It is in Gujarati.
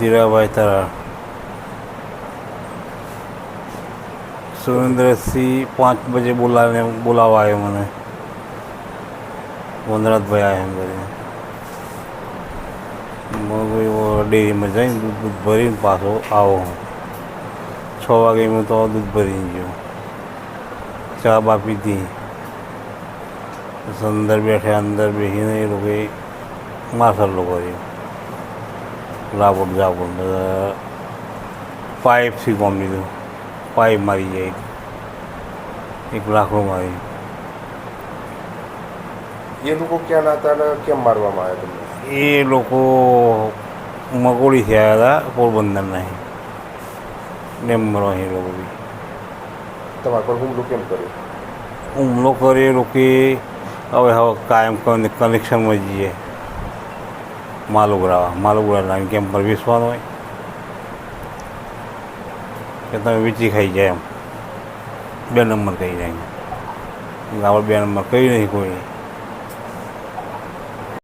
જીરાભાઈ તરાળ સુરેન્દ્રસિંહ 5 બજે બોલાવા આવ્યો મને, વનરાજભાઈ આવ્યા એમ કરીને ડેરીમાં જઈને દૂધ ભરીને પાછો આવો. 6 વાગે હું તો દૂધ ભરીને ગયો, ચા બા પીધી, અંદર બેઠા, અંદર બેસીને એ લોકોએ માસરલો કર્યો, રાબોટ જાબોટ બધા પાઇપથી કોમ લીધું, પાઇપ મારી જાય, એક લાકડો મારી. એ લોકો ક્યાં ના હતા અને કેમ મારવામાં આવ્યા તમને? એ લોકો મકોડીથી આવ્યા હતા, પોરબંદરના ડેમમાં એ લોકો બી. તમારા પર હુમલો કેમ કર્યો? હુમલો કરે એ લોકો હવે કાયમ કનેક્શનમાં જઈએ, માલુગરા લાવીને કેમ પર વેચવાનો હોય કે તમે વેચી ખાઈ જાય એમ, 2 નંબર કહી જાય. આપણે 2 નંબર કહી નહીં કોઈ.